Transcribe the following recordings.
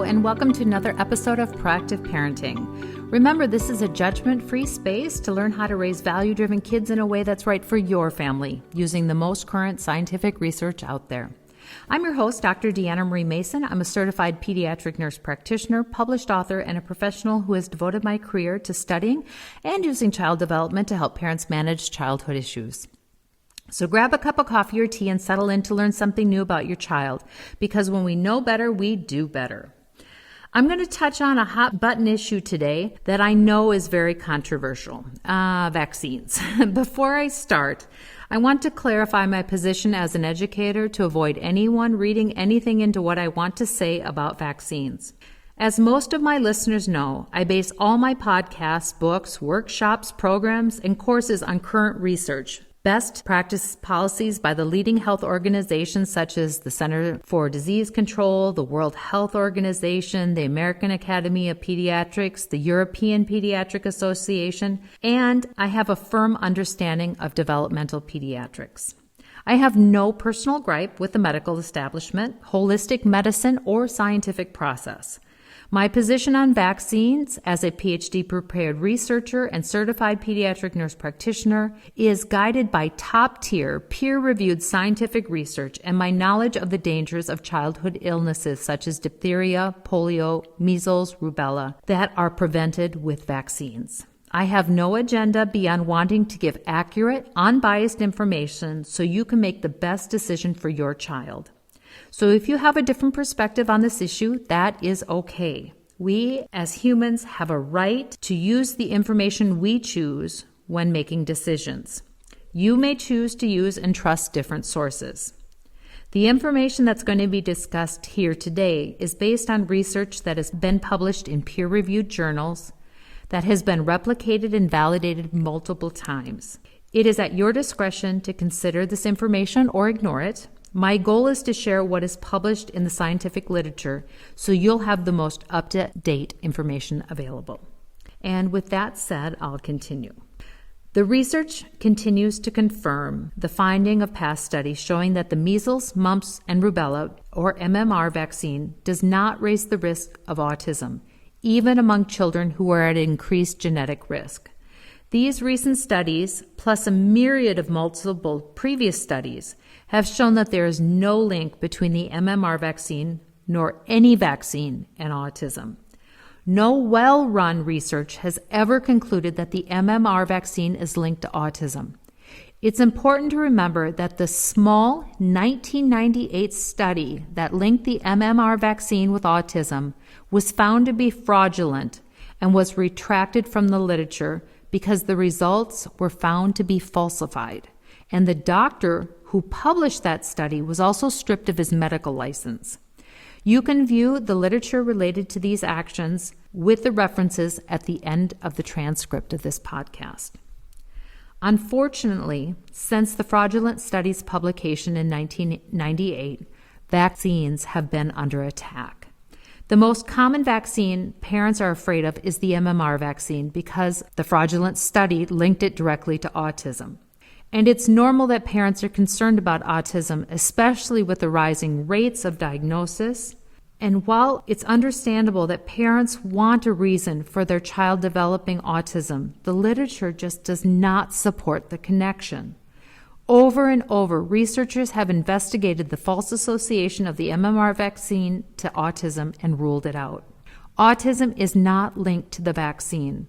and welcome to another episode of Proactive Parenting. Remember, this is a judgment-free space to learn how to raise value-driven kids in a way that's right for your family, using the most current scientific research out there. I'm your host, Dr. Deanna Marie Mason. I'm a certified pediatric nurse practitioner, published author, and a professional who has devoted my career to studying and using child development to help parents manage childhood issues. So grab a cup of coffee or tea and settle in to learn something new about your child, because when we know better, we do better. I'm going to touch on a hot button issue today that I know is very controversial, vaccines. Before I start, I want to clarify my position as an educator to avoid anyone reading anything into what I want to say about vaccines. As most of my listeners know, I base all my podcasts, books, workshops, programs, and courses on current research, best practice policies by the leading health organizations such as the Center for Disease Control, the World Health Organization, the American Academy of Pediatrics, the European Pediatric Association, and I have a firm understanding of developmental pediatrics. I have no personal gripe with the medical establishment, holistic medicine, or scientific process. My position on vaccines as a PhD-prepared researcher and certified pediatric nurse practitioner is guided by top-tier, peer-reviewed scientific research and my knowledge of the dangers of childhood illnesses such as diphtheria, polio, measles, rubella that are prevented with vaccines. I have no agenda beyond wanting to give accurate, unbiased information so you can make the best decision for your child. So if you have a different perspective on this issue, that is okay. We, as humans, have a right to use the information we choose when making decisions. You may choose to use and trust different sources. The information that's going to be discussed here today is based on research that has been published in peer-reviewed journals, that has been replicated and validated multiple times. It is at your discretion to consider this information or ignore it. My goal is to share what is published in the scientific literature so you'll have the most up-to-date information available. And with that said, I'll continue. The research continues to confirm the finding of past studies showing that the measles, mumps, and rubella, or MMR vaccine, does not raise the risk of autism, even among children who are at increased genetic risk. These recent studies, plus a myriad of multiple previous studies, have shown that there is no link between the MMR vaccine nor any vaccine and autism. No well-run research has ever concluded that the MMR vaccine is linked to autism. It's important to remember that the small 1998 study that linked the MMR vaccine with autism was found to be fraudulent and was retracted from the literature because the results were found to be falsified, and the doctor who published that study was also stripped of his medical license. You can view the literature related to these actions with the references at the end of the transcript of this podcast. Unfortunately, since the fraudulent study's publication in 1998, vaccines have been under attack. The most common vaccine parents are afraid of is the MMR vaccine because the fraudulent study linked it directly to autism. And it's normal that parents are concerned about autism, especially with the rising rates of diagnosis. And while it's understandable that parents want a reason for their child developing autism, the literature just does not support the connection. Over and over, researchers have investigated the false association of the MMR vaccine to autism and ruled it out. Autism is not linked to the vaccine.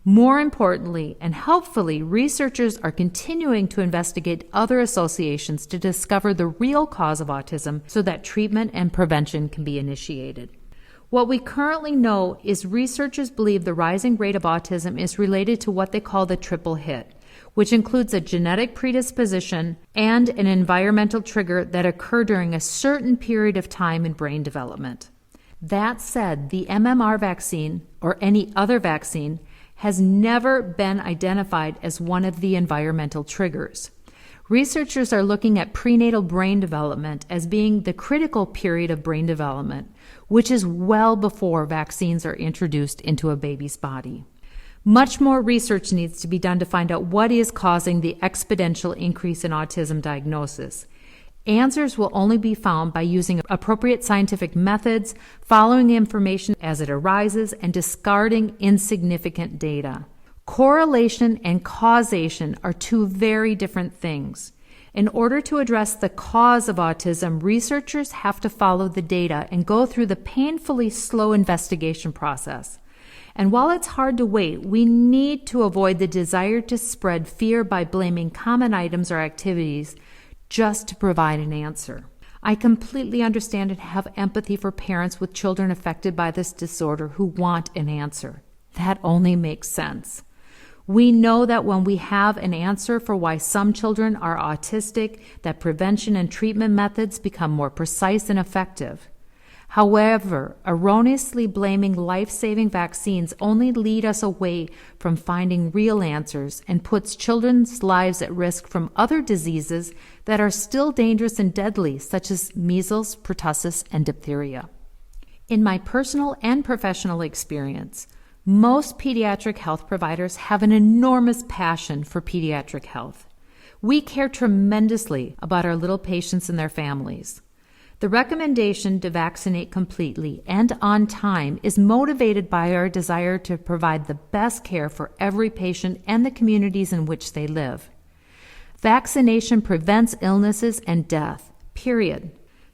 More importantly, and helpfully, researchers are continuing to investigate other associations to discover the real cause of autism so that treatment and prevention can be initiated. What we currently know is researchers believe the rising rate of autism is related to what they call the triple hit, which includes a genetic predisposition and an environmental trigger that occur during a certain period of time in brain development. That said, the MMR vaccine, or any other vaccine, has never been identified as one of the environmental triggers. Researchers are looking at prenatal brain development as being the critical period of brain development, which is well before vaccines are introduced into a baby's body. Much more research needs to be done to find out what is causing the exponential increase in autism diagnosis. Answers will only be found by using appropriate scientific methods, following information as it arises, and discarding insignificant data. Correlation and causation are two very different things. In order to address the cause of autism, researchers have to follow the data and go through the painfully slow investigation process. And while it's hard to wait, we need to avoid the desire to spread fear by blaming common items or activities just to provide an answer. I completely understand and have empathy for parents with children affected by this disorder who want an answer. That only makes sense. We know that when we have an answer for why some children are autistic, that prevention and treatment methods become more precise and effective. However, erroneously blaming life-saving vaccines only lead us away from finding real answers and puts children's lives at risk from other diseases that are still dangerous and deadly, such as measles, pertussis, and diphtheria. In my personal and professional experience, most pediatric health providers have an enormous passion for pediatric health. We care tremendously about our little patients and their families. The recommendation to vaccinate completely and on time is motivated by our desire to provide the best care for every patient and the communities in which they live. Vaccination prevents illnesses and death, period.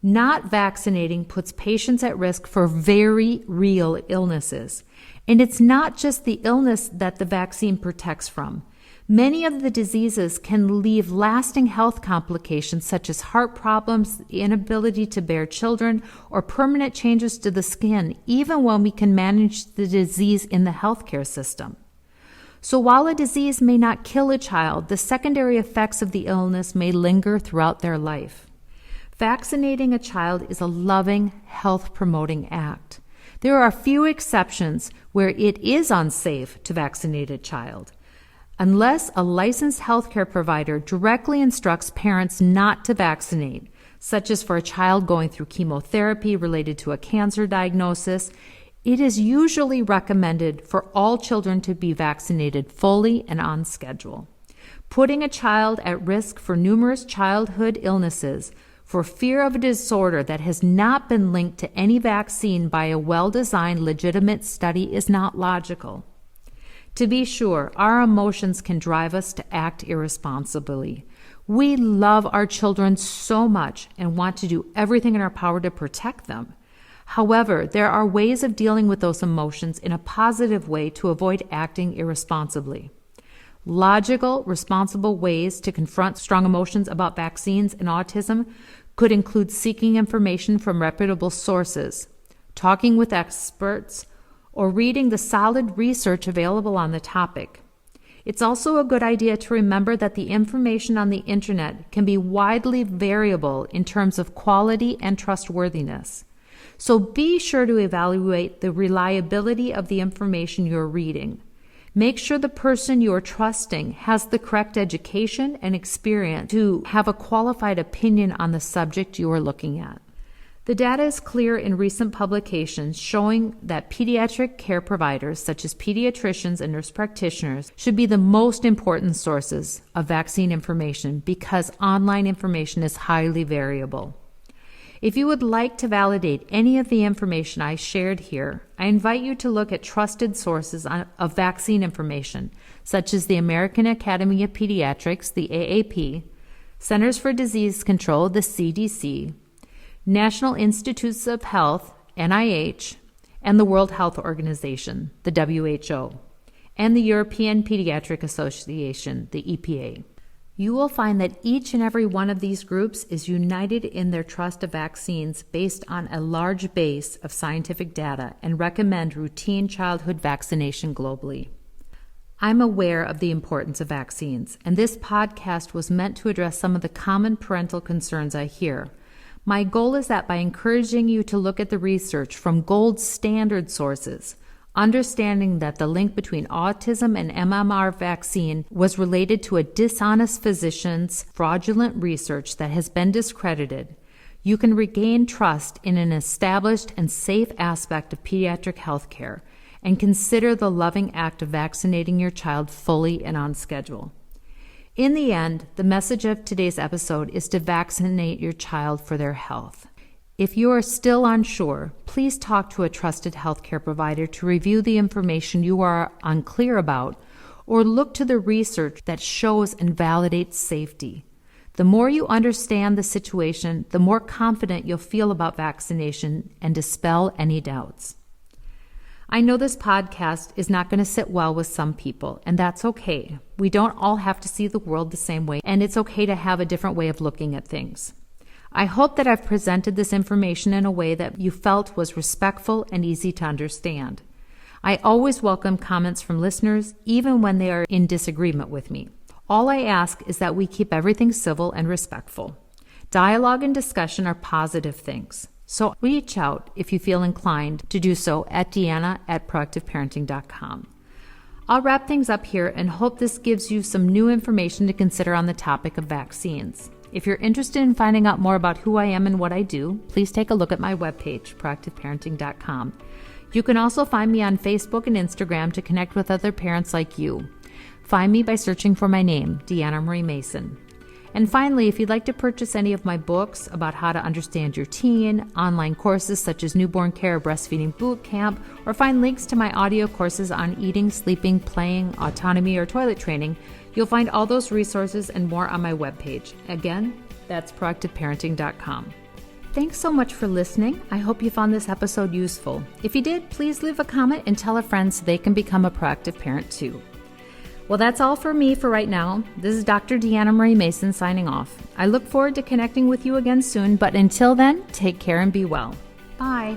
Not vaccinating puts patients at risk for very real illnesses. And it's not just the illness that the vaccine protects from. Many of the diseases can leave lasting health complications such as heart problems, the inability to bear children, or permanent changes to the skin, even when we can manage the disease in the healthcare system. So while a disease may not kill a child, the secondary effects of the illness may linger throughout their life. Vaccinating a child is a loving, health-promoting act. There are few exceptions where it is unsafe to vaccinate a child. Unless a licensed healthcare provider directly instructs parents not to vaccinate, such as for a child going through chemotherapy related to a cancer diagnosis, it is usually recommended for all children to be vaccinated fully and on schedule. Putting a child at risk for numerous childhood illnesses for fear of a disorder that has not been linked to any vaccine by a well-designed, legitimate study is not logical. To be sure, our emotions can drive us to act irresponsibly. We love our children so much and want to do everything in our power to protect them. However, there are ways of dealing with those emotions in a positive way to avoid acting irresponsibly. Logical, responsible ways to confront strong emotions about vaccines and autism could include seeking information from reputable sources, talking with experts, or reading the solid research available on the topic. It's also a good idea to remember that the information on the internet can be widely variable in terms of quality and trustworthiness. So be sure to evaluate the reliability of the information you're reading. Make sure the person you are trusting has the correct education and experience to have a qualified opinion on the subject you are looking at. The data is clear in recent publications showing that pediatric care providers, such as pediatricians and nurse practitioners, should be the most important sources of vaccine information because online information is highly variable. If you would like to validate any of the information I shared here, I invite you to look at trusted sources of vaccine information, such as the American Academy of Pediatrics, the AAP, Centers for Disease Control, the CDC, National Institutes of Health, NIH, and the World Health Organization, the WHO, and the European Pediatric Association, the EPA. You will find that each and every one of these groups is united in their trust of vaccines based on a large base of scientific data and recommend routine childhood vaccination globally. I'm aware of the importance of vaccines, and this podcast was meant to address some of the common parental concerns I hear. My goal is that by encouraging you to look at the research from gold standard sources, understanding that the link between autism and MMR vaccine was related to a dishonest physician's fraudulent research that has been discredited, you can regain trust in an established and safe aspect of pediatric health care and consider the loving act of vaccinating your child fully and on schedule. In the end, the message of today's episode is to vaccinate your child for their health. If you are still unsure, please talk to a trusted healthcare provider to review the information you are unclear about, or look to the research that shows and validates safety. The more you understand the situation, the more confident you'll feel about vaccination and dispel any doubts. I know this podcast is not going to sit well with some people, and that's okay. We don't all have to see the world the same way, and it's okay to have a different way of looking at things. I hope that I've presented this information in a way that you felt was respectful and easy to understand. I always welcome comments from listeners, even when they are in disagreement with me. All I ask is that we keep everything civil and respectful. Dialogue and discussion are positive things. So reach out if you feel inclined to do so at deanna@proactiveparenting.com. I'll wrap things up here and hope this gives you some new information to consider on the topic of vaccines. If you're interested in finding out more about who I am and what I do, please take a look at my webpage, proactiveparenting.com. You can also find me on Facebook and Instagram to connect with other parents like you. Find me by searching for my name, Deanna Marie Mason. And finally, if you'd like to purchase any of my books about how to understand your teen, online courses such as Newborn Care, Breastfeeding Boot Camp, or find links to my audio courses on eating, sleeping, playing, autonomy, or toilet training, you'll find all those resources and more on my webpage. Again, that's proactiveparenting.com. Thanks so much for listening. I hope you found this episode useful. If you did, please leave a comment and tell a friend so they can become a proactive parent too. Well, that's all for me for right now. This is Dr. Deanna Marie Mason signing off. I look forward to connecting with you again soon, but until then, take care and be well. Bye.